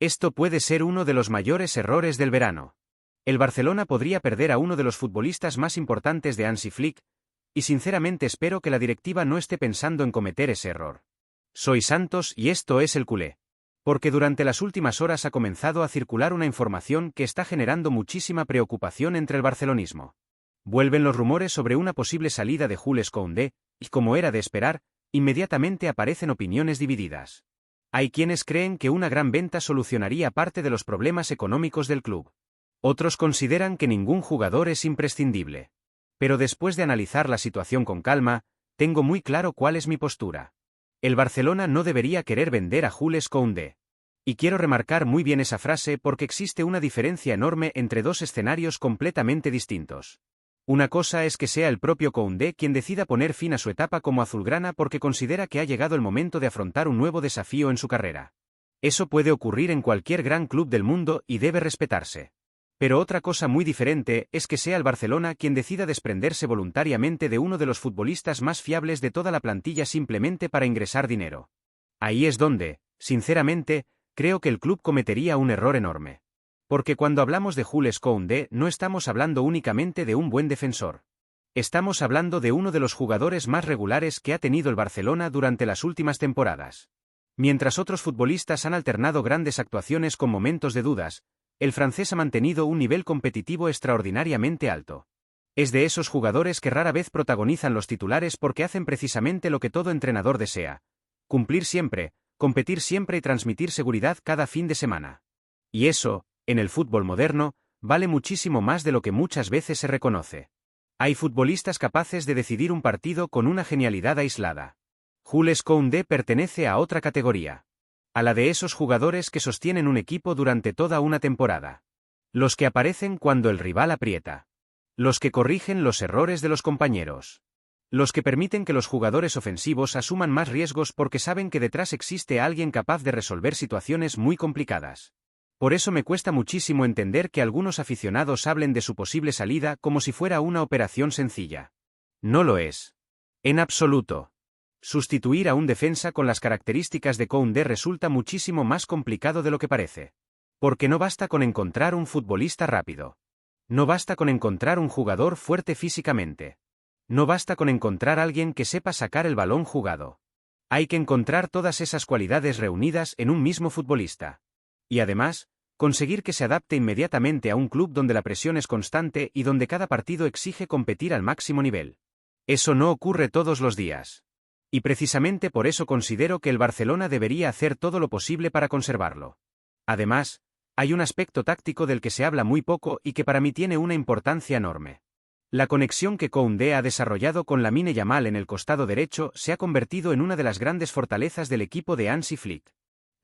Esto puede ser uno de los mayores errores del verano. El Barcelona podría perder a uno de los futbolistas más importantes de Hansi Flick, y sinceramente espero que la directiva no esté pensando en cometer ese error. Soy Santos y esto es el culé. Porque durante las últimas horas ha comenzado a circular una información que está generando muchísima preocupación entre el barcelonismo. Vuelven los rumores sobre una posible salida de Jules Koundé, y como era de esperar, inmediatamente aparecen opiniones divididas. Hay quienes creen que una gran venta solucionaría parte de los problemas económicos del club. Otros consideran que ningún jugador es imprescindible. Pero después de analizar la situación con calma, tengo muy claro cuál es mi postura. El Barcelona no debería querer vender a Jules Koundé. Y quiero remarcar muy bien esa frase porque existe una diferencia enorme entre dos escenarios completamente distintos. Una cosa es que sea el propio Koundé quien decida poner fin a su etapa como azulgrana porque considera que ha llegado el momento de afrontar un nuevo desafío en su carrera. Eso puede ocurrir en cualquier gran club del mundo y debe respetarse. Pero otra cosa muy diferente es que sea el Barcelona quien decida desprenderse voluntariamente de uno de los futbolistas más fiables de toda la plantilla simplemente para ingresar dinero. Ahí es donde, sinceramente, creo que el club cometería un error enorme. Porque cuando hablamos de Jules Koundé no estamos hablando únicamente de un buen defensor. Estamos hablando de uno de los jugadores más regulares que ha tenido el Barcelona durante las últimas temporadas. Mientras otros futbolistas han alternado grandes actuaciones con momentos de dudas, el francés ha mantenido un nivel competitivo extraordinariamente alto. Es de esos jugadores que rara vez protagonizan los titulares porque hacen precisamente lo que todo entrenador desea: cumplir siempre, competir siempre y transmitir seguridad cada fin de semana. Y eso, en el fútbol moderno, vale muchísimo más de lo que muchas veces se reconoce. Hay futbolistas capaces de decidir un partido con una genialidad aislada. Jules Koundé pertenece a otra categoría. A la de esos jugadores que sostienen un equipo durante toda una temporada. Los que aparecen cuando el rival aprieta. Los que corrigen los errores de los compañeros. Los que permiten que los jugadores ofensivos asuman más riesgos porque saben que detrás existe alguien capaz de resolver situaciones muy complicadas. Por eso me cuesta muchísimo entender que algunos aficionados hablen de su posible salida como si fuera una operación sencilla. No lo es. En absoluto. Sustituir a un defensa con las características de Koundé resulta muchísimo más complicado de lo que parece. Porque no basta con encontrar un futbolista rápido. No basta con encontrar un jugador fuerte físicamente. No basta con encontrar alguien que sepa sacar el balón jugado. Hay que encontrar todas esas cualidades reunidas en un mismo futbolista. Y además, conseguir que se adapte inmediatamente a un club donde la presión es constante y donde cada partido exige competir al máximo nivel. Eso no ocurre todos los días. Y precisamente por eso considero que el Barcelona debería hacer todo lo posible para conservarlo. Además, hay un aspecto táctico del que se habla muy poco y que para mí tiene una importancia enorme. La conexión que Koundé ha desarrollado con Lamine Yamal en el costado derecho se ha convertido en una de las grandes fortalezas del equipo de Hansi Flick.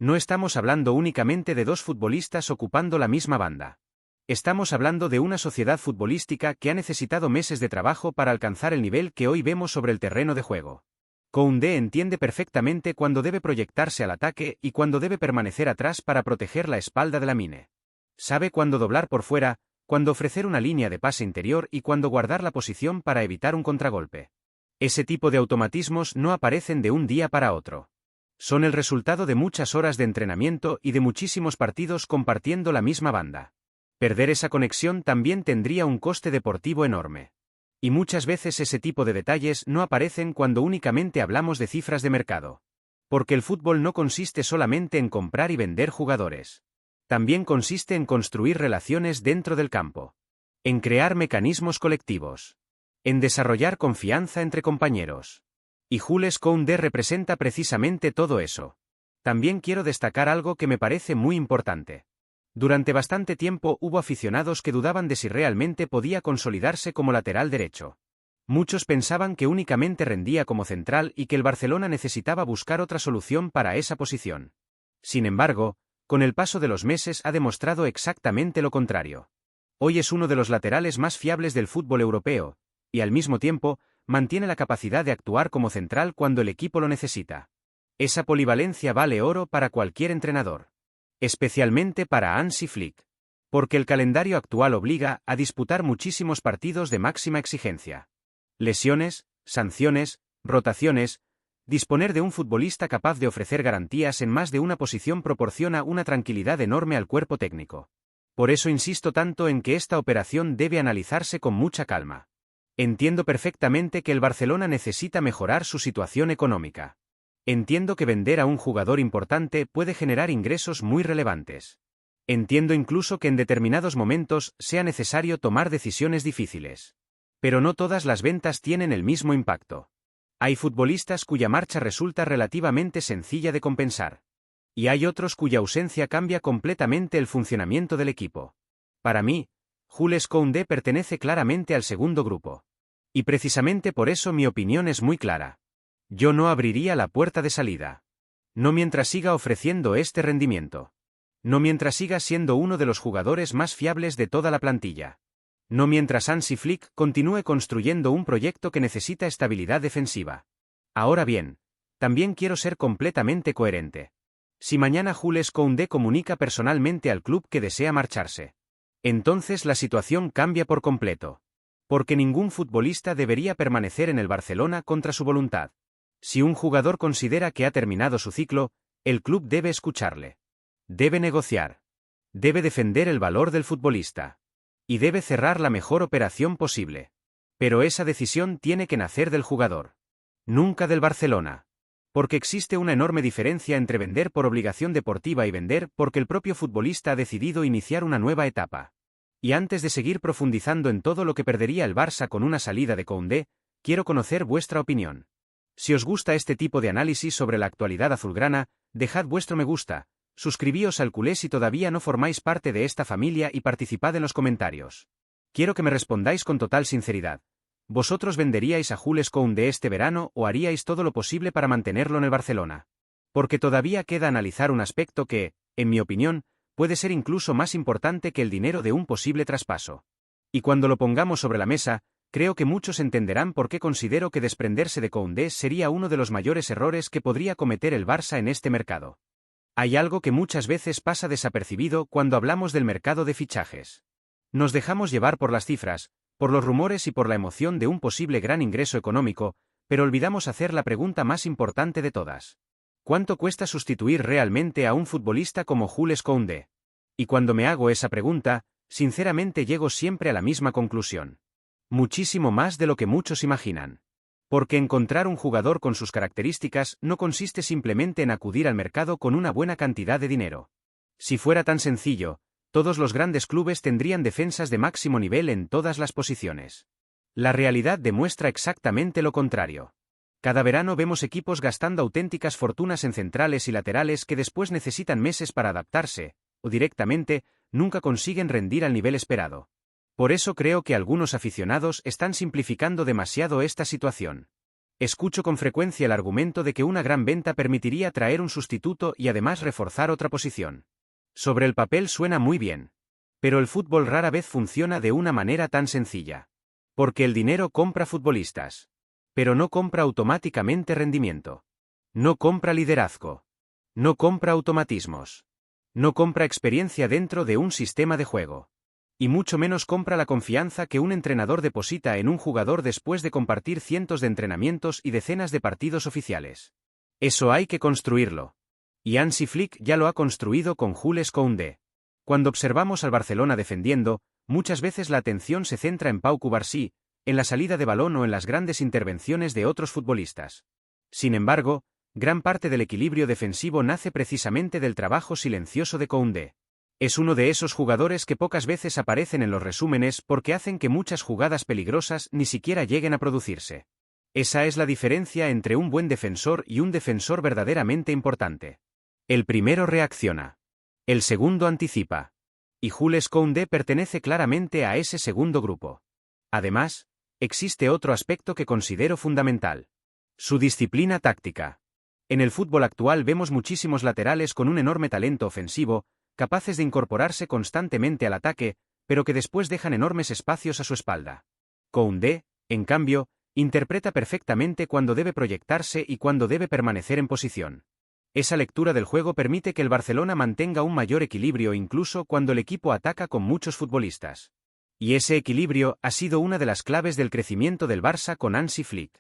No estamos hablando únicamente de dos futbolistas ocupando la misma banda. Estamos hablando de una sociedad futbolística que ha necesitado meses de trabajo para alcanzar el nivel que hoy vemos sobre el terreno de juego. Koundé entiende perfectamente cuándo debe proyectarse al ataque y cuándo debe permanecer atrás para proteger la espalda de Lamine. Sabe cuándo doblar por fuera, cuándo ofrecer una línea de pase interior y cuándo guardar la posición para evitar un contragolpe. Ese tipo de automatismos no aparecen de un día para otro. Son el resultado de muchas horas de entrenamiento y de muchísimos partidos compartiendo la misma banda. Perder esa conexión también tendría un coste deportivo enorme. Y muchas veces ese tipo de detalles no aparecen cuando únicamente hablamos de cifras de mercado. Porque el fútbol no consiste solamente en comprar y vender jugadores. También consiste en construir relaciones dentro del campo. En crear mecanismos colectivos. En desarrollar confianza entre compañeros. Y Jules Koundé representa precisamente todo eso. También quiero destacar algo que me parece muy importante. Durante bastante tiempo hubo aficionados que dudaban de si realmente podía consolidarse como lateral derecho. Muchos pensaban que únicamente rendía como central y que el Barcelona necesitaba buscar otra solución para esa posición. Sin embargo, con el paso de los meses ha demostrado exactamente lo contrario. Hoy es uno de los laterales más fiables del fútbol europeo, y al mismo tiempo, mantiene la capacidad de actuar como central cuando el equipo lo necesita. Esa polivalencia vale oro para cualquier entrenador. Especialmente para Hansi Flick. Porque el calendario actual obliga a disputar muchísimos partidos de máxima exigencia. Lesiones, sanciones, rotaciones, Disponer de un futbolista capaz de ofrecer garantías en más de una posición proporciona una tranquilidad enorme al cuerpo técnico. Por eso insisto tanto en que esta operación debe analizarse con mucha calma. Entiendo perfectamente que el Barcelona necesita mejorar su situación económica. Entiendo que vender a un jugador importante puede generar ingresos muy relevantes. Entiendo incluso que en determinados momentos sea necesario tomar decisiones difíciles. Pero no todas las ventas tienen el mismo impacto. Hay futbolistas cuya marcha resulta relativamente sencilla de compensar. Y hay otros cuya ausencia cambia completamente el funcionamiento del equipo. Para mí, Jules Koundé pertenece claramente al segundo grupo. Y precisamente por eso mi opinión es muy clara. Yo no abriría la puerta de salida. No mientras siga ofreciendo este rendimiento. No mientras siga siendo uno de los jugadores más fiables de toda la plantilla. No mientras Hansi Flick continúe construyendo un proyecto que necesita estabilidad defensiva. Ahora bien, también quiero ser completamente coherente. Si mañana Jules Koundé comunica personalmente al club que desea marcharse, entonces la situación cambia por completo. Porque ningún futbolista debería permanecer en el Barcelona contra su voluntad. Si un jugador considera que ha terminado su ciclo, el club debe escucharle. Debe negociar. Debe defender el valor del futbolista. Y debe cerrar la mejor operación posible. Pero esa decisión tiene que nacer del jugador. Nunca del Barcelona. Porque existe una enorme diferencia entre vender por obligación deportiva y vender porque el propio futbolista ha decidido iniciar una nueva etapa. Y antes de seguir profundizando en todo lo que perdería el Barça con una salida de Koundé, quiero conocer vuestra opinión. Si os gusta este tipo de análisis sobre la actualidad azulgrana, dejad vuestro me gusta. Suscribíos al culé si todavía no formáis parte de esta familia y participad en los comentarios. Quiero que me respondáis con total sinceridad. ¿Vosotros venderíais a Jules Koundé este verano o haríais todo lo posible para mantenerlo en el Barcelona? Porque todavía queda analizar un aspecto que, en mi opinión, puede ser incluso más importante que el dinero de un posible traspaso. Y cuando lo pongamos sobre la mesa, creo que muchos entenderán por qué considero que desprenderse de Koundé sería uno de los mayores errores que podría cometer el Barça en este mercado. Hay algo que muchas veces pasa desapercibido cuando hablamos del mercado de fichajes. Nos dejamos llevar por las cifras, por los rumores y por la emoción de un posible gran ingreso económico, pero olvidamos hacer la pregunta más importante de todas. ¿Cuánto cuesta sustituir realmente a un futbolista como Jules Koundé? Y cuando me hago esa pregunta, sinceramente llego siempre a la misma conclusión. Muchísimo más de lo que muchos imaginan. Porque encontrar un jugador con sus características no consiste simplemente en acudir al mercado con una buena cantidad de dinero. Si fuera tan sencillo, todos los grandes clubes tendrían defensas de máximo nivel en todas las posiciones. La realidad demuestra exactamente lo contrario. Cada verano vemos equipos gastando auténticas fortunas en centrales y laterales que después necesitan meses para adaptarse, o directamente, nunca consiguen rendir al nivel esperado. Por eso creo que algunos aficionados están simplificando demasiado esta situación. Escucho con frecuencia el argumento de que una gran venta permitiría traer un sustituto y además reforzar otra posición. Sobre el papel suena muy bien. Pero el fútbol rara vez funciona de una manera tan sencilla. Porque el dinero compra futbolistas. Pero no compra automáticamente rendimiento. No compra liderazgo. No compra automatismos. No compra experiencia dentro de un sistema de juego. Y mucho menos compra la confianza que un entrenador deposita en un jugador después de compartir cientos de entrenamientos y decenas de partidos oficiales. Eso hay que construirlo. Y Hansi Flick ya lo ha construido con Jules Koundé. Cuando observamos al Barcelona defendiendo, muchas veces la atención se centra en Pau Cubarsí, en la salida de balón o en las grandes intervenciones de otros futbolistas. Sin embargo, gran parte del equilibrio defensivo nace precisamente del trabajo silencioso de Koundé. Es uno de esos jugadores que pocas veces aparecen en los resúmenes porque hacen que muchas jugadas peligrosas ni siquiera lleguen a producirse. Esa es la diferencia entre un buen defensor y un defensor verdaderamente importante. El primero reacciona. El segundo anticipa. Y Jules Koundé pertenece claramente a ese segundo grupo. Además, existe otro aspecto que considero fundamental. Su disciplina táctica. En el fútbol actual vemos muchísimos laterales con un enorme talento ofensivo, capaces de incorporarse constantemente al ataque, pero que después dejan enormes espacios a su espalda. Koundé, en cambio, interpreta perfectamente cuándo debe proyectarse y cuándo debe permanecer en posición. Esa lectura del juego permite que el Barcelona mantenga un mayor equilibrio incluso cuando el equipo ataca con muchos futbolistas. Y ese equilibrio ha sido una de las claves del crecimiento del Barça con Hansi Flick.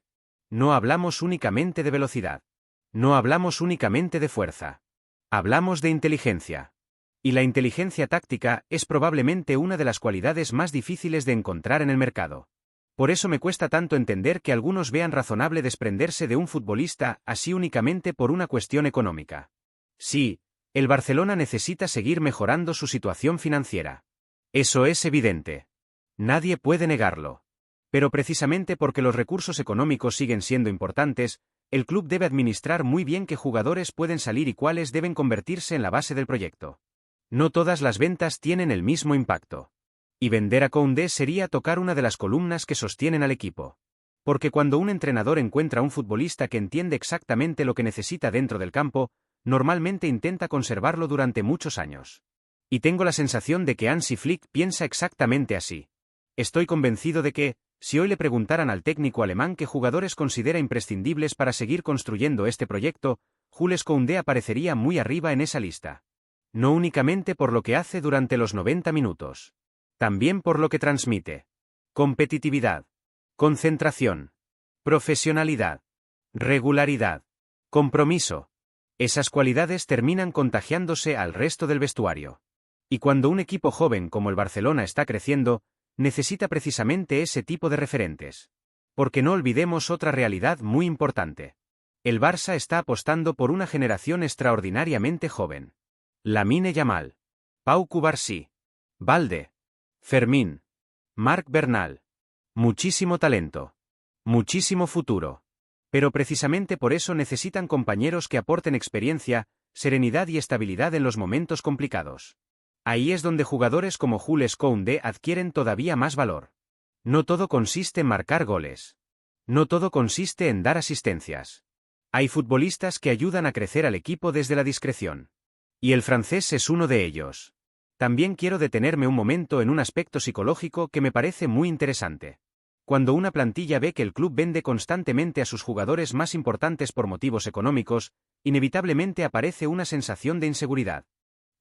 No hablamos únicamente de velocidad. No hablamos únicamente de fuerza. Hablamos de inteligencia. Y la inteligencia táctica es probablemente una de las cualidades más difíciles de encontrar en el mercado. Por eso me cuesta tanto entender que algunos vean razonable desprenderse de un futbolista así únicamente por una cuestión económica. Sí, el Barcelona necesita seguir mejorando su situación financiera. Eso es evidente. Nadie puede negarlo. Pero precisamente porque los recursos económicos siguen siendo importantes, el club debe administrar muy bien qué jugadores pueden salir y cuáles deben convertirse en la base del proyecto. No todas las ventas tienen el mismo impacto. Y vender a Koundé sería tocar una de las columnas que sostienen al equipo. Porque cuando un entrenador encuentra un futbolista que entiende exactamente lo que necesita dentro del campo, normalmente intenta conservarlo durante muchos años. Y tengo la sensación de que Hansi Flick piensa exactamente así. Estoy convencido de que, si hoy le preguntaran al técnico alemán qué jugadores considera imprescindibles para seguir construyendo este proyecto, Jules Koundé aparecería muy arriba en esa lista. No únicamente por lo que hace durante los 90 minutos. También por lo que transmite. Competitividad. Concentración. Profesionalidad. Regularidad. Compromiso. Esas cualidades terminan contagiándose al resto del vestuario. Y cuando un equipo joven como el Barcelona está creciendo, necesita precisamente ese tipo de referentes. Porque no olvidemos otra realidad muy importante. El Barça está apostando por una generación extraordinariamente joven. Lamine Yamal. Pau Cubarsí. Balde. Fermín. Marc Bernal. Muchísimo talento. Muchísimo futuro. Pero precisamente por eso necesitan compañeros que aporten experiencia, serenidad y estabilidad en los momentos complicados. Ahí es donde jugadores como Jules Koundé adquieren todavía más valor. No todo consiste en marcar goles. No todo consiste en dar asistencias. Hay futbolistas que ayudan a crecer al equipo desde la discreción. Y el francés es uno de ellos. También quiero detenerme un momento en un aspecto psicológico que me parece muy interesante. Cuando una plantilla ve que el club vende constantemente a sus jugadores más importantes por motivos económicos, inevitablemente aparece una sensación de inseguridad.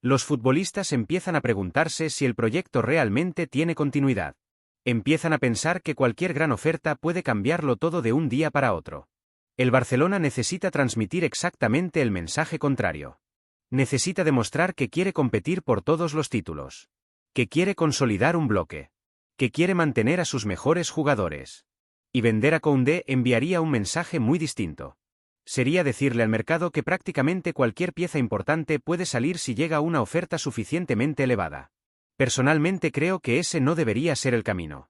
Los futbolistas empiezan a preguntarse si el proyecto realmente tiene continuidad. Empiezan a pensar que cualquier gran oferta puede cambiarlo todo de un día para otro. El Barcelona necesita transmitir exactamente el mensaje contrario. Necesita demostrar que quiere competir por todos los títulos. Que quiere consolidar un bloque. Que quiere mantener a sus mejores jugadores. Y vender a Koundé enviaría un mensaje muy distinto. Sería decirle al mercado que prácticamente cualquier pieza importante puede salir si llega una oferta suficientemente elevada. Personalmente creo que ese no debería ser el camino.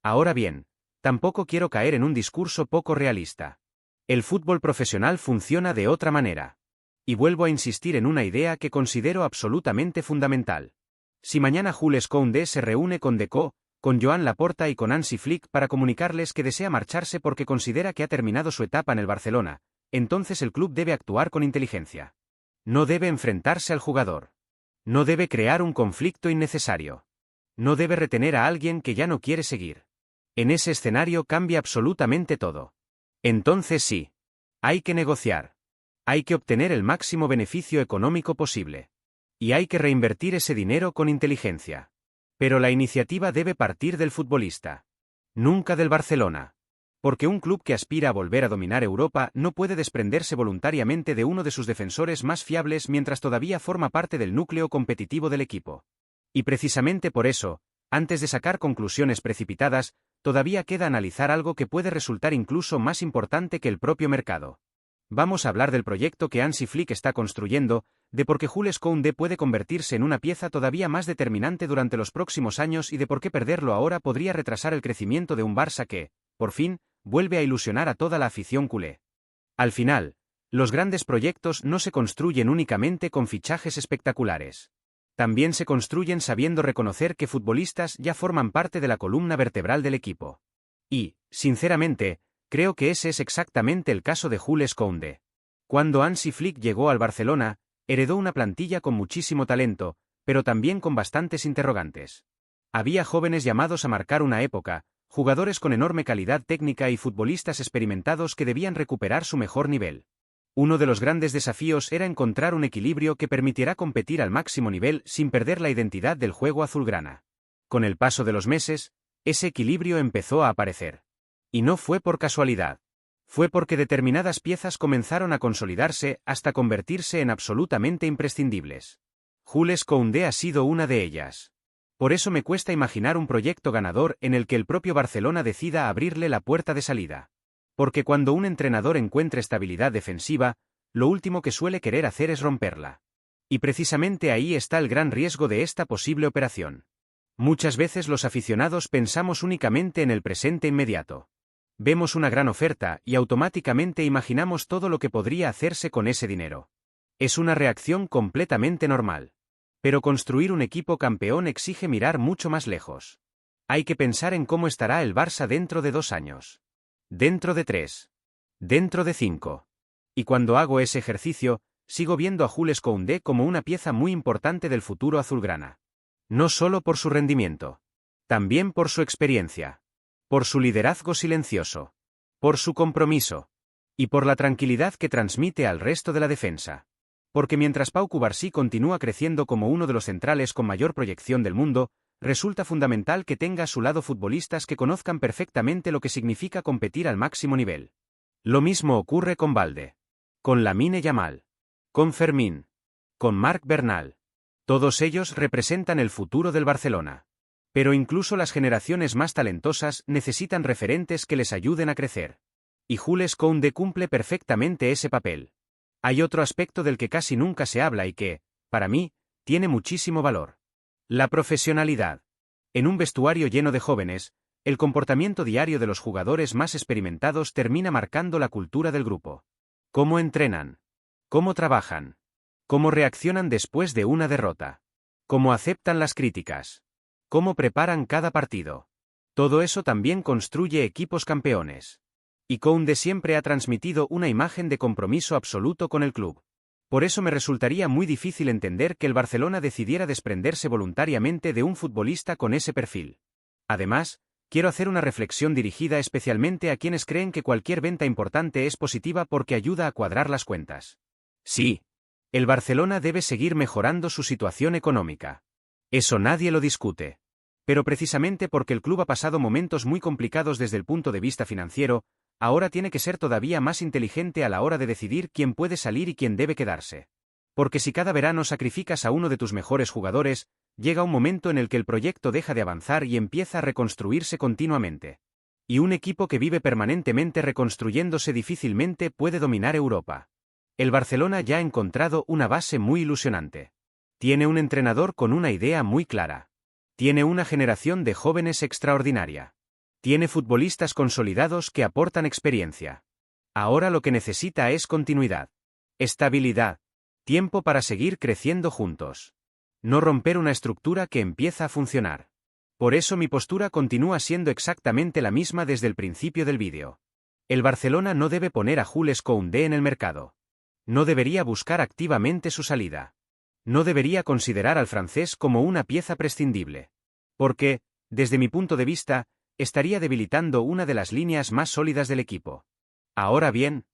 Ahora bien, tampoco quiero caer en un discurso poco realista. El fútbol profesional funciona de otra manera. Y vuelvo a insistir en una idea que considero absolutamente fundamental. Si mañana Jules Koundé se reúne con Deco, con Joan Laporta y con Hansi Flick para comunicarles que desea marcharse porque considera que ha terminado su etapa en el Barcelona, entonces el club debe actuar con inteligencia. No debe enfrentarse al jugador. No debe crear un conflicto innecesario. No debe retener a alguien que ya no quiere seguir. En ese escenario cambia absolutamente todo. Entonces sí. Hay que negociar. Hay que obtener el máximo beneficio económico posible. Y hay que reinvertir ese dinero con inteligencia. Pero la iniciativa debe partir del futbolista. Nunca del Barcelona. Porque un club que aspira a volver a dominar Europa no puede desprenderse voluntariamente de uno de sus defensores más fiables mientras todavía forma parte del núcleo competitivo del equipo. Y precisamente por eso, antes de sacar conclusiones precipitadas, todavía queda analizar algo que puede resultar incluso más importante que el propio mercado. Vamos a hablar del proyecto que Hansi Flick está construyendo, de por qué Jules Koundé puede convertirse en una pieza todavía más determinante durante los próximos años y de por qué perderlo ahora podría retrasar el crecimiento de un Barça que, por fin, vuelve a ilusionar a toda la afición culé. Al final, los grandes proyectos no se construyen únicamente con fichajes espectaculares. También se construyen sabiendo reconocer que futbolistas ya forman parte de la columna vertebral del equipo. Y, sinceramente, creo que ese es exactamente el caso de Jules Koundé. Cuando Hansi Flick llegó al Barcelona, heredó una plantilla con muchísimo talento, pero también con bastantes interrogantes. Había jóvenes llamados a marcar una época, jugadores con enorme calidad técnica y futbolistas experimentados que debían recuperar su mejor nivel. Uno de los grandes desafíos era encontrar un equilibrio que permitiera competir al máximo nivel sin perder la identidad del juego azulgrana. Con el paso de los meses, ese equilibrio empezó a aparecer. Y no fue por casualidad. Fue porque determinadas piezas comenzaron a consolidarse hasta convertirse en absolutamente imprescindibles. Jules Koundé ha sido una de ellas. Por eso me cuesta imaginar un proyecto ganador en el que el propio Barcelona decida abrirle la puerta de salida. Porque cuando un entrenador encuentra estabilidad defensiva, lo último que suele querer hacer es romperla. Y precisamente ahí está el gran riesgo de esta posible operación. Muchas veces los aficionados pensamos únicamente en el presente inmediato. Vemos una gran oferta y automáticamente imaginamos todo lo que podría hacerse con ese dinero. Es una reacción completamente normal. Pero construir un equipo campeón exige mirar mucho más lejos. Hay que pensar en cómo estará el Barça dentro de 2 años. Dentro de 3. Dentro de 5. Y cuando hago ese ejercicio, sigo viendo a Jules Koundé como una pieza muy importante del futuro azulgrana. No solo por su rendimiento. También por su experiencia. Por su liderazgo silencioso. Por su compromiso. Y por la tranquilidad que transmite al resto de la defensa. Porque mientras Pau Cubarsí continúa creciendo como uno de los centrales con mayor proyección del mundo, resulta fundamental que tenga a su lado futbolistas que conozcan perfectamente lo que significa competir al máximo nivel. Lo mismo ocurre con Balde. Con Lamine Yamal. Con Fermín. Con Marc Bernal. Todos ellos representan el futuro del Barcelona. Pero incluso las generaciones más talentosas necesitan referentes que les ayuden a crecer. Y Jules Koundé cumple perfectamente ese papel. Hay otro aspecto del que casi nunca se habla y que, para mí, tiene muchísimo valor. La profesionalidad. En un vestuario lleno de jóvenes, el comportamiento diario de los jugadores más experimentados termina marcando la cultura del grupo. ¿Cómo entrenan? ¿Cómo trabajan? ¿Cómo reaccionan después de una derrota? ¿Cómo aceptan las críticas? ¿Cómo preparan cada partido? Todo eso también construye equipos campeones. Y Koundé siempre ha transmitido una imagen de compromiso absoluto con el club. Por eso me resultaría muy difícil entender que el Barcelona decidiera desprenderse voluntariamente de un futbolista con ese perfil. Además, quiero hacer una reflexión dirigida especialmente a quienes creen que cualquier venta importante es positiva porque ayuda a cuadrar las cuentas. Sí, el Barcelona debe seguir mejorando su situación económica. Eso nadie lo discute. Pero precisamente porque el club ha pasado momentos muy complicados desde el punto de vista financiero, ahora tiene que ser todavía más inteligente a la hora de decidir quién puede salir y quién debe quedarse. Porque si cada verano sacrificas a uno de tus mejores jugadores, llega un momento en el que el proyecto deja de avanzar y empieza a reconstruirse continuamente. Y un equipo que vive permanentemente reconstruyéndose difícilmente puede dominar Europa. El Barcelona ya ha encontrado una base muy ilusionante. Tiene un entrenador con una idea muy clara. Tiene una generación de jóvenes extraordinaria. Tiene futbolistas consolidados que aportan experiencia. Ahora lo que necesita es continuidad. Estabilidad. Tiempo para seguir creciendo juntos. No romper una estructura que empieza a funcionar. Por eso mi postura continúa siendo exactamente la misma desde el principio del vídeo. El Barcelona no debe poner a Jules Koundé en el mercado. No debería buscar activamente su salida. No debería considerar al francés como una pieza prescindible. Porque, desde mi punto de vista, estaría debilitando una de las líneas más sólidas del equipo. Ahora bien,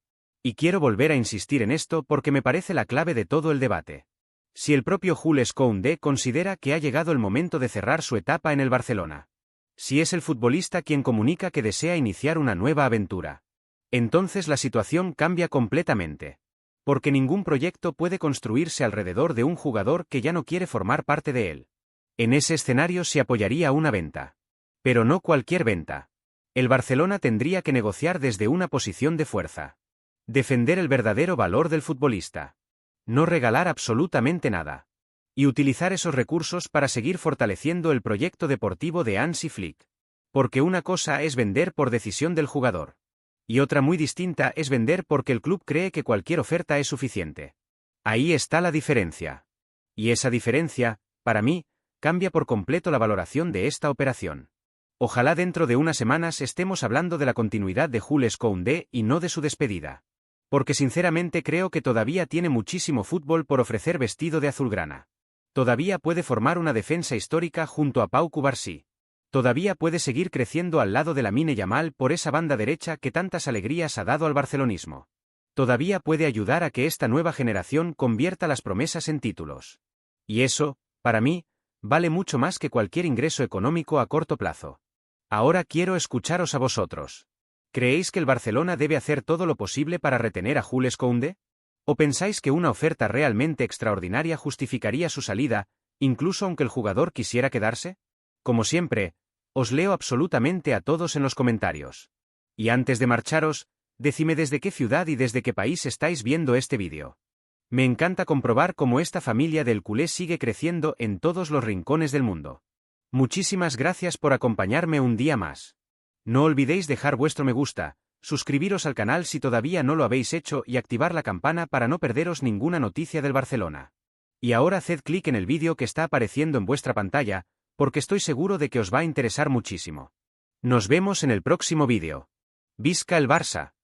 y quiero volver a insistir en esto porque me parece la clave de todo el debate. Si el propio Jules Koundé considera que ha llegado el momento de cerrar su etapa en el Barcelona. Si es el futbolista quien comunica que desea iniciar una nueva aventura. Entonces la situación cambia completamente. Porque ningún proyecto puede construirse alrededor de un jugador que ya no quiere formar parte de él. En ese escenario se apoyaría una venta. Pero no cualquier venta. El Barcelona tendría que negociar desde una posición de fuerza. Defender el verdadero valor del futbolista. No regalar absolutamente nada. Y utilizar esos recursos para seguir fortaleciendo el proyecto deportivo de Hansi Flick. Porque una cosa es vender por decisión del jugador. Y otra muy distinta es vender porque el club cree que cualquier oferta es suficiente. Ahí está la diferencia. Y esa diferencia, para mí, cambia por completo la valoración de esta operación. Ojalá dentro de unas semanas estemos hablando de la continuidad de Jules Koundé y no de su despedida. Porque sinceramente creo que todavía tiene muchísimo fútbol por ofrecer vestido de azulgrana. Todavía puede formar una defensa histórica junto a Pau Cubarsí. Todavía puede seguir creciendo al lado de Lamine Yamal por esa banda derecha que tantas alegrías ha dado al barcelonismo. Todavía puede ayudar a que esta nueva generación convierta las promesas en títulos. Y eso, para mí, vale mucho más que cualquier ingreso económico a corto plazo. Ahora quiero escucharos a vosotros. ¿Creéis que el Barcelona debe hacer todo lo posible para retener a Jules Koundé? ¿O pensáis que una oferta realmente extraordinaria justificaría su salida, incluso aunque el jugador quisiera quedarse? Como siempre, os leo absolutamente a todos en los comentarios. Y antes de marcharos, decidme desde qué ciudad y desde qué país estáis viendo este vídeo. Me encanta comprobar cómo esta familia del culé sigue creciendo en todos los rincones del mundo. Muchísimas gracias por acompañarme un día más. No olvidéis dejar vuestro me gusta, suscribiros al canal si todavía no lo habéis hecho y activar la campana para no perderos ninguna noticia del Barcelona. Y ahora haced clic en el vídeo que está apareciendo en vuestra pantalla, porque estoy seguro de que os va a interesar muchísimo. Nos vemos en el próximo vídeo. ¡Visca el Barça!